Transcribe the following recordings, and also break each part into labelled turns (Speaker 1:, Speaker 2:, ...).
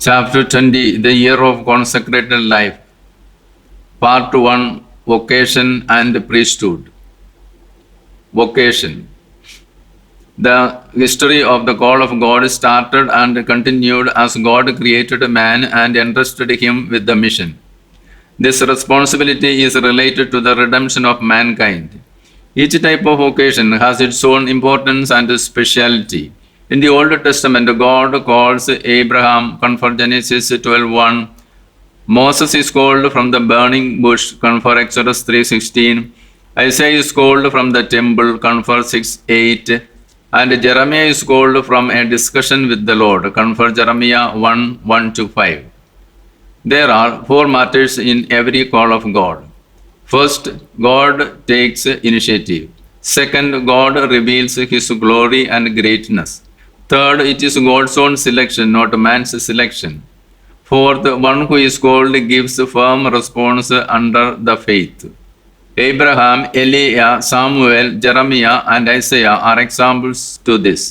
Speaker 1: Chapter 20, The Year of Consecrated Life. Part 1, Vocation and Priesthood. Vocation. The history of the call of God started and continued as God created man and entrusted him with the mission. This responsibility is related to the redemption of mankind. Each type of vocation has its own importance and speciality. In the Old Testament, God calls Abraham, confer Genesis 12:1. Moses is called from the burning bush, confer Exodus 3:16. Isaiah is called from the temple, confer 6:8. And Jeremiah is called from a discussion with the Lord, confer Jeremiah 1:1-5. There are four matters in every call of God. First, God takes initiative. Second, God reveals His glory and greatness. Third, it is God's own selection, not man's selection. Fourth, one who is called gives firm response under the faith. Abraham, Elijah, Samuel, Jeremiah, and Isaiah are examples to this.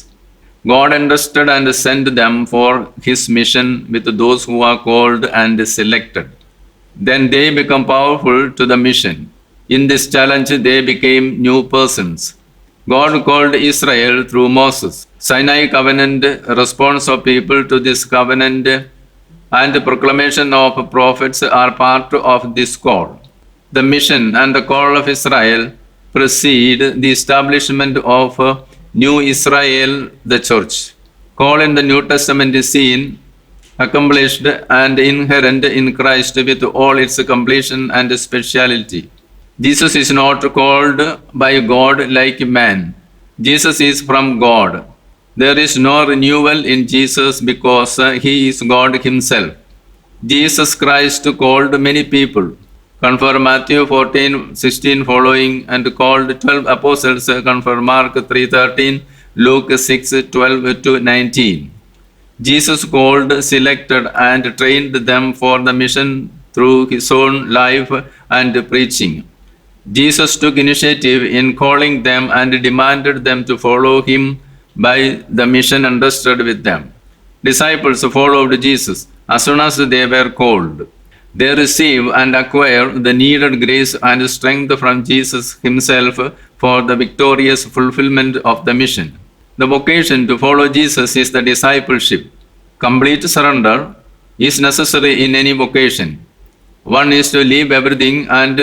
Speaker 1: God entrusted and sent them for His mission with those who are called and selected. Then they become powerful to the mission. In this challenge, they became new persons. God called Israel through Moses. Sinai covenant, response of people to this covenant, and the proclamation of prophets are part of this call. The mission and the call of Israel precede the establishment of New Israel, the church. Call in the New Testament is seen, accomplished, and inherent in Christ with all its completion and speciality. Jesus is not called by God like man. Jesus is from God. There is no renewal in Jesus because He is God Himself. Jesus Christ called many people. Confer Matthew 14:16 following, and called 12 apostles, confer Mark 3:13, Luke 6:12-19. Jesus called, selected, and trained them for the mission through His own life and preaching. Jesus took initiative in calling them and demanded them to follow Him by the mission entrusted with them. Disciples followed Jesus as soon as they were called. They receive and acquire the needed grace and strength from Jesus Himself for the victorious fulfillment of the mission. The vocation to follow Jesus is the discipleship. Complete surrender is necessary in any vocation. One is to leave everything and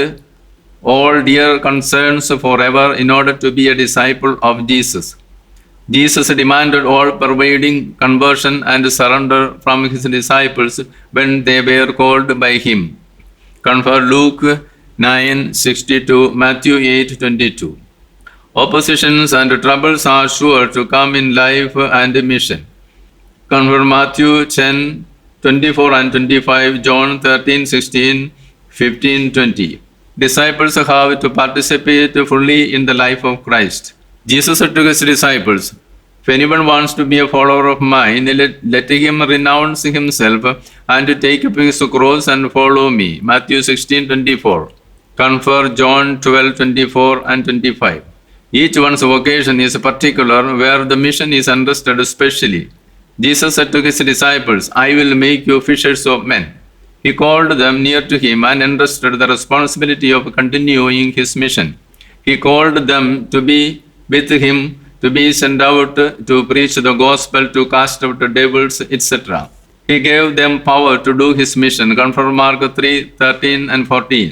Speaker 1: all dear concerns forever in order to be a disciple of Jesus. Jesus demanded all-pervading conversion and surrender from His disciples when they were called by Him. Confer Luke 9:62, Matthew 8:22. Oppositions and troubles are sure to come in life and mission. Confer Matthew 10:24-25, John 13:16, 15:20. Disciples have to participate fully in the life of Christ. Jesus said to His disciples, "If anyone wants to be a follower of mine, let him renounce himself and take up his cross and follow me." Matthew 16:24. Confer John 12:24-25. Each one's vocation is particular, where the mission is entrusted specially. Jesus said to His disciples, "I will make you fishers of men." He called them near to Him and entrusted the responsibility of continuing His mission. He called them to be with Him, to be sent out to preach the gospel, to cast out devils, etc. He gave them power to do His mission. Confer Mark 3:13-14.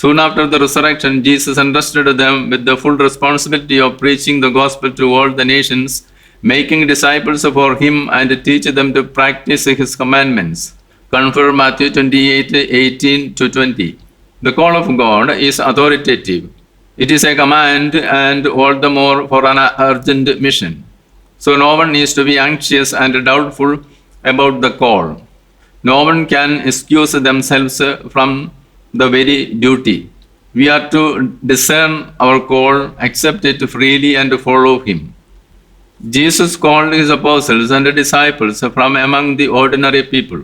Speaker 1: Soon after the resurrection, Jesus entrusted them with the full responsibility of preaching the gospel to all the nations, making disciples for Him, and teach them to practice His commandments. Confer Matthew 28:18-20. The call of God is authoritative. It is a command, and all the more for an urgent mission. So no one needs to be anxious and doubtful about the call. No one can excuse themselves from the very duty. We are to discern our call, accept it freely, and follow Him. Jesus called His apostles and disciples from among the ordinary people.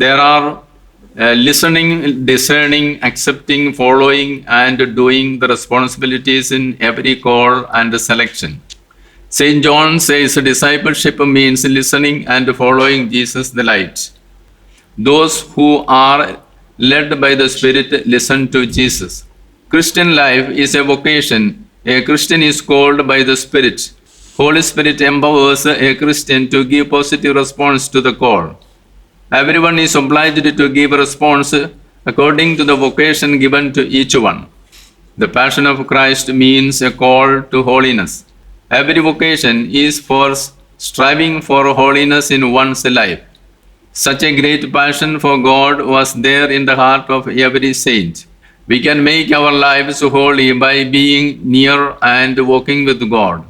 Speaker 1: There are listening, discerning, accepting, following, and doing the responsibilities in every call and selection. St. John says discipleship means listening and following Jesus the light. Those who are led by the Spirit listen to Jesus. Christian life is a vocation. A Christian is called by the Spirit. Holy Spirit empowers a Christian to give positive response to the call. Everyone is obliged to give a response according to the vocation given to each one. The Passion of Christ means a call to holiness. Every vocation is for striving for holiness in one's life. Such a great passion for God was there in the heart of every saint. We can make our lives holy by being near and walking with God.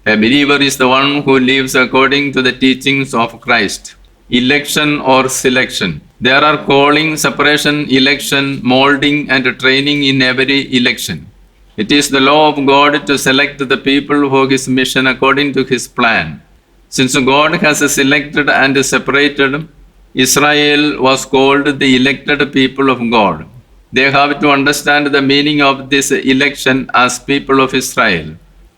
Speaker 1: A believer is the one who lives according to the teachings of Christ. Election or selection. There are calling, separation, election, molding, and training in every election. It is the law of God to select the people for His mission according to His plan. Since God has selected and separated, Israel was called the elected people of God. They have to understand the meaning of this election as people of Israel.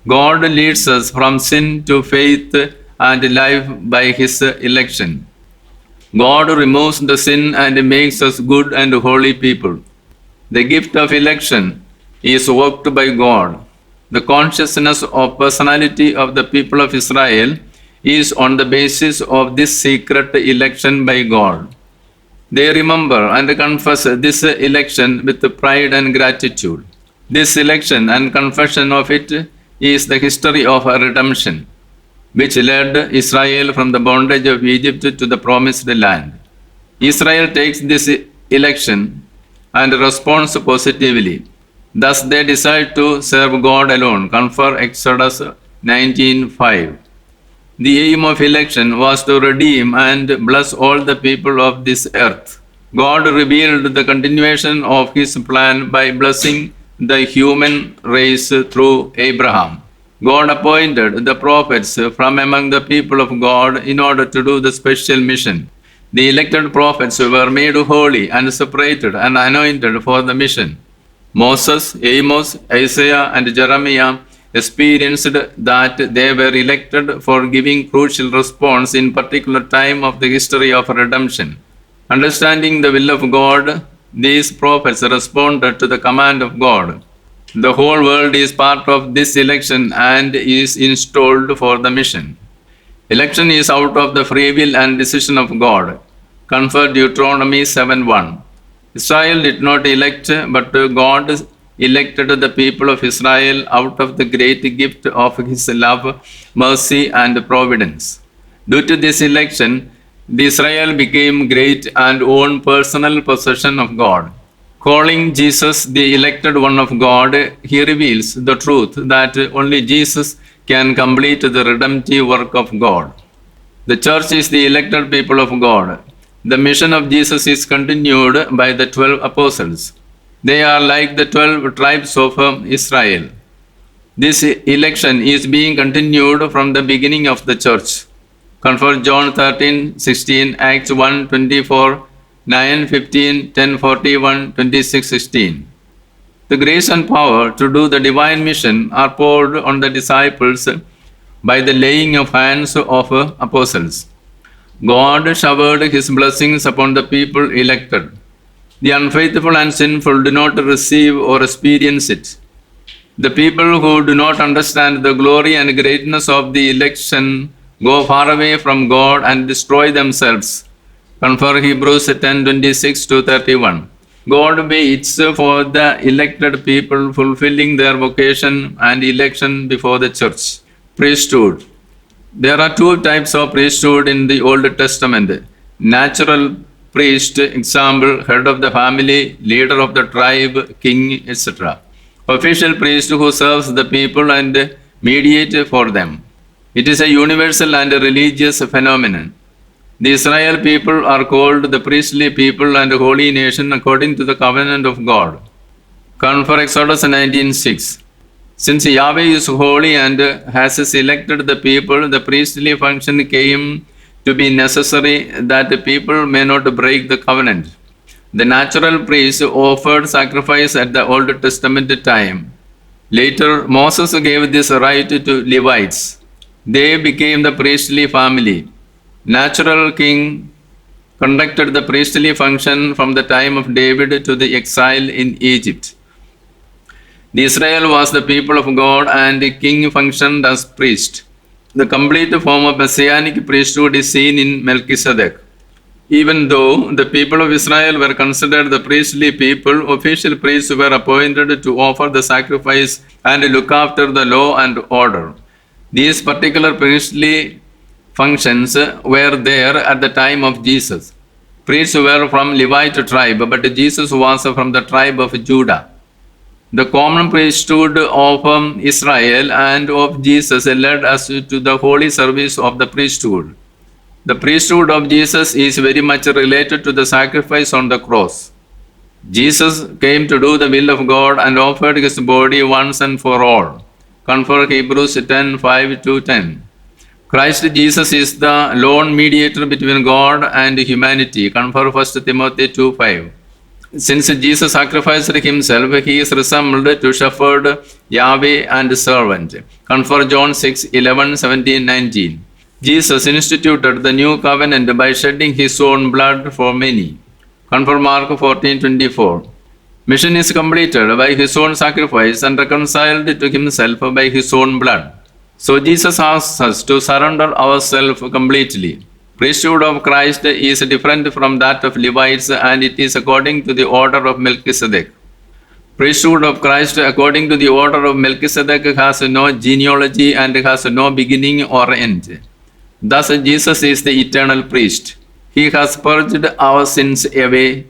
Speaker 1: God leads us from sin to faith and life by His election. God removes the sin and makes us good and holy people. The gift of election is worked by God. The consciousness of personality of the people of Israel is on the basis of this secret election by God. They remember and confess this election with pride and gratitude. This election and confession of it is the history of redemption, which led Israel from the bondage of Egypt to the promised land. Israel takes this election and responds positively. Thus they decide to serve God alone. Confer Exodus 19:5. The aim of election was to redeem and bless all the people of this earth. God revealed the continuation of His plan by blessing the human race through Abraham. God appointed the prophets from among the people of God in order to do the special mission. The elected prophets were made holy and separated and anointed for the mission. Moses, Amos, Isaiah, and Jeremiah experienced that they were elected for giving crucial response in particular time of the history of redemption. Understanding the will of God, these prophets responded to the command of God. The whole world is part of this election and is installed for the mission. Election is out of the free will and decision of God. Confer Deuteronomy 7:1. Israel did not elect, but God elected the people of Israel out of the great gift of His love, mercy, and providence. Due to this election, Israel became great and own personal possession of God. Calling Jesus the elected one of God, He reveals the truth that only Jesus can complete the redemptive work of God. The church is the elected people of God. The mission of Jesus is continued by the 12 apostles. They are like the 12 tribes of Israel. This election is being continued from the beginning of the church. Confer John 13:16, Acts 1:24, 9:15, 10:41, 26:16. The grace and power to do the divine mission are poured on the disciples by the laying of hands of apostles. God showered His blessings upon the people elected. The unfaithful and sinful do not receive or experience it. The people who do not understand the glory and greatness of the election go far away from God and destroy themselves. Confer Hebrews 10:26-31. God waits for the elected people fulfilling their vocation and election before the church. Priesthood. There are two types of priesthood in the Old Testament. Natural priest, example, head of the family, leader of the tribe, king, etc. Official priest who serves the people and mediates for them. It is a universal and religious phenomenon. The Israel people are called the priestly people and holy nation according to the covenant of God. Confer Exodus 19:6. Since Yahweh is holy and has selected the people, the priestly function came to be necessary that the people may not break the covenant. The natural priest offered sacrifice at the Old Testament time. Later, Moses gave this right to Levites. They became the priestly family. Natural king conducted the priestly function from the time of David to the exile in Egypt. The Israel was the people of God and the king functioned as priest. The complete form of messianic priesthood is seen in Melchizedek. Even though the people of Israel were considered the priestly people, official priests were appointed to offer the sacrifice and look after the law and order. These particular priestly functions were there at the time of Jesus. Priests were from Levite tribe, but Jesus was from the tribe of Judah. The common priesthood of Israel and of Jesus led us to the holy service of the priesthood. The priesthood of Jesus is very much related to the sacrifice on the cross. Jesus came to do the will of God and offered his body once and for all. Confer Hebrews 10:5-10. Christ Jesus is the lone mediator between God and humanity. Confer 1 Timothy 2:5. Since Jesus sacrificed himself, he is resembled to shepherd, Yahweh, and servant. Confer John 6:11-17-19. Jesus instituted the new covenant by shedding his own blood for many. Confer Mark 14:24. Mission is completed by his own sacrifice and reconciled to himself by his own blood. So Jesus asks us to surrender ourselves completely. Priesthood of Christ is different from that of Levites and it is according to the order of Melchizedek. Priesthood of Christ according to the order of Melchizedek has no genealogy and has no beginning or end. Thus Jesus is the eternal priest. He has purged our sins away.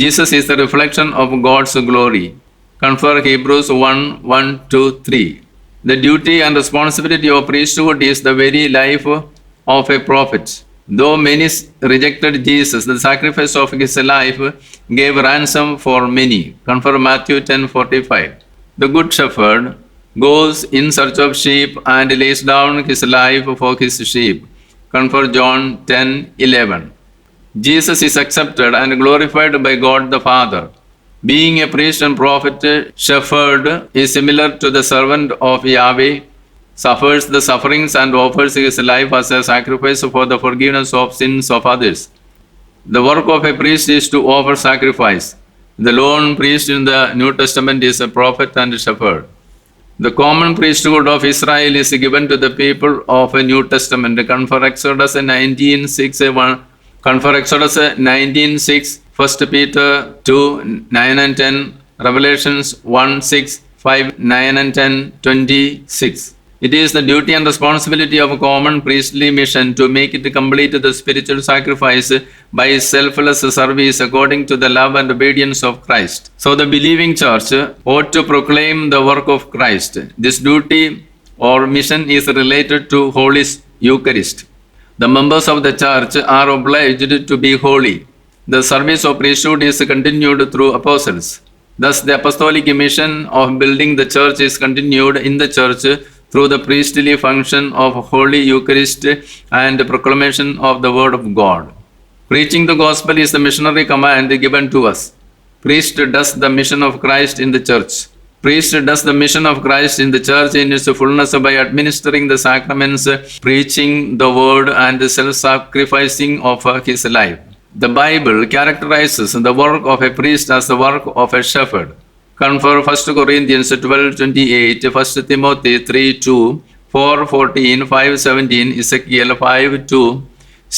Speaker 1: Jesus is the reflection of God's glory. Confer Hebrews 1:1-3. The duty and responsibility of priesthood is the very life of a prophet. Though many rejected Jesus, the sacrifice of his life gave ransom for many. Confer Matthew 10:45. The good shepherd goes in search of sheep and lays down his life for his sheep. Confer John 10:11. Jesus is accepted and glorified by God the Father. Being a priest and prophet, shepherd is similar to the servant of Yahweh, suffers the sufferings and offers his life as a sacrifice for the forgiveness of sins of others. The work of a priest is to offer sacrifice. The lone priest in the New Testament is a prophet and shepherd. The common priesthood of Israel is given to the people of a New Testament. Confer Exodus 19:6-1. Confer Exodus 19:6, 1 Peter 2:9-10, Revelations 1:6, 5, 9 and 10, 26. It is the duty and responsibility of a common priestly mission to make it complete the spiritual sacrifice by selfless service according to the love and obedience of Christ. So the believing church ought to proclaim the work of Christ. This duty or mission is related to Holy Eucharist. The members of the church are obliged to be holy. The service of priesthood is continued through apostles. Thus, the apostolic mission of building the church is continued in the church through the priestly function of Holy Eucharist and proclamation of the Word of God. Preaching the gospel is the missionary command given to us. Priest does the mission of Christ in the church. Priest does the mission of Christ in the church in its fullness by administering the sacraments, preaching the word, and self-sacrificing of his life. The Bible characterizes the work of a priest as the work of a shepherd. Confer 1 Corinthians 12:28, 1 Timothy 3:2, 4:14, 5:17, Ezekiel 5:2,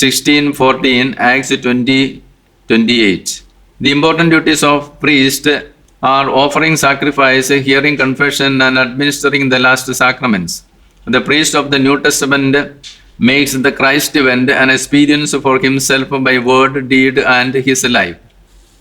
Speaker 1: 16:14, Acts 20:28. The important duties of priest are offering sacrifice, hearing confession, and administering the last sacraments. The priest of the New Testament makes the Christ event an experience for himself by word, deed, and his life.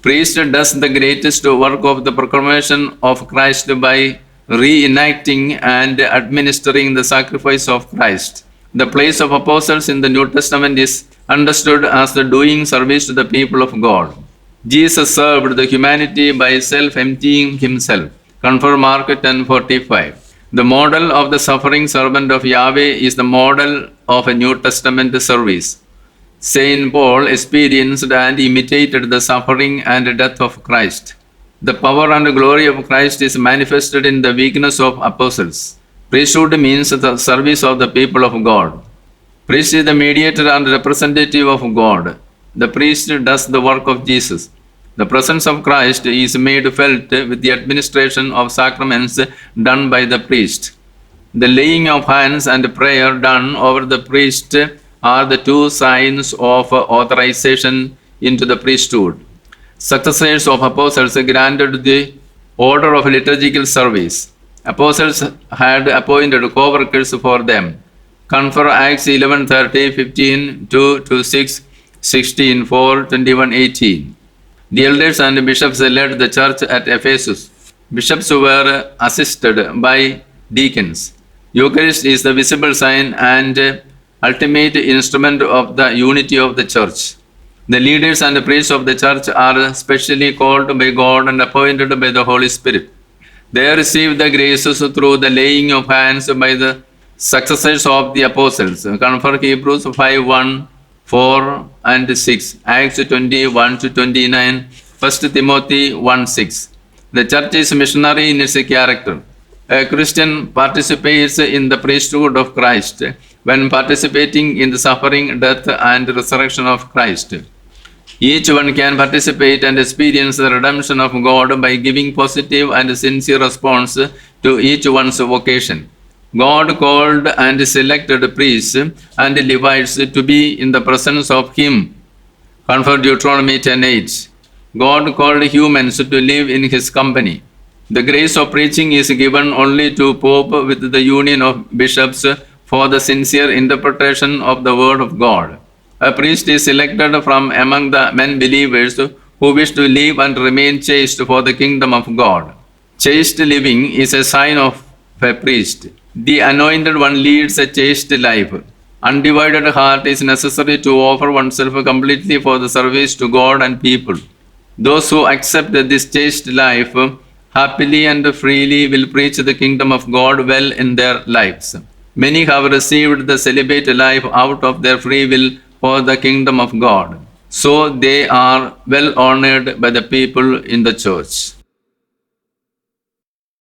Speaker 1: Priest does the greatest work of the proclamation of Christ by reenacting and administering the sacrifice of Christ. The place of apostles in the New Testament is understood as the doing service to the people of God. Jesus served the humanity by self-emptying himself. Confer Mark 10:45. The model of the suffering servant of Yahweh is the model of a New Testament service. Saint Paul experienced and imitated the suffering and death of Christ. The power and glory of Christ is manifested in the weakness of apostles. Priesthood means the service of the people of God. Priest is the mediator and representative of God. the priest does the work of Jesus. The presence of Christ is made felt with the administration of sacraments done by the priest. The laying of hands and prayer done over the priest are the two signs of authorization into the priesthood. Successors of apostles granted the order of liturgical service. Apostles had appointed co-workers for them. Confer Acts 11:30, 15, 2-6, 16, 4, 21, 18. The elders and bishops led the church at Ephesus. Bishops were assisted by deacons. Eucharist is the visible sign and ultimate instrument of the unity of the church. The leaders and priests of the church are specially called by God and appointed by the Holy Spirit. They receive the graces through the laying of hands by the successors of the apostles. Confer Hebrews 5:1, 4 and 6, Acts 20:1-29, 1 Timothy 1:6. The church is missionary in its character. A Christian participates in the priesthood of Christ when participating in the suffering, death, and resurrection of Christ. Each one can participate and experience the redemption of God by giving positive and sincere response to each one's vocation. God called and selected priests and Levites to be in the presence of Him. Confer Deuteronomy 10:8. God called humans to live in His company. The grace of preaching is given only to Pope with the union of bishops for the sincere interpretation of the Word of God. A priest is selected from among the men believers who wish to live and remain chaste for the kingdom of God. Chaste living is a sign of a priest. The anointed one leads a chaste life. Undivided heart is necessary to offer oneself completely for the service to God and people. Those who accept this chaste life happily and freely will preach the kingdom of God well in their lives. Many have received the celibate life out of their free will for the kingdom of God. So they are well honored by the people in the church.